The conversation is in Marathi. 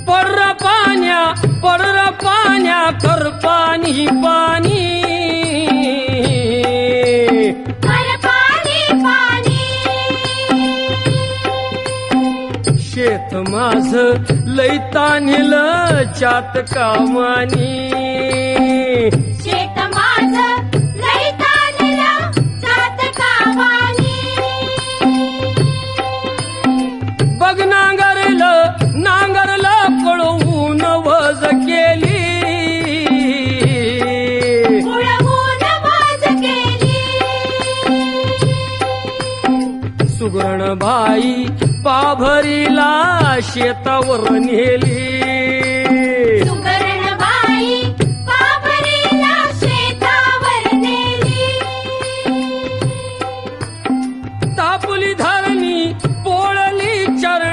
पर्र पाण्या कर पाणी पाणी शेत माझ लई तान्हिलं चात कामानी शेत माझं लई तान्हिलं चात कामानी बघ नांगरलं पळवून वज केली उडवून वज केली सुगरण बाई पाभरीला शेतावर नेली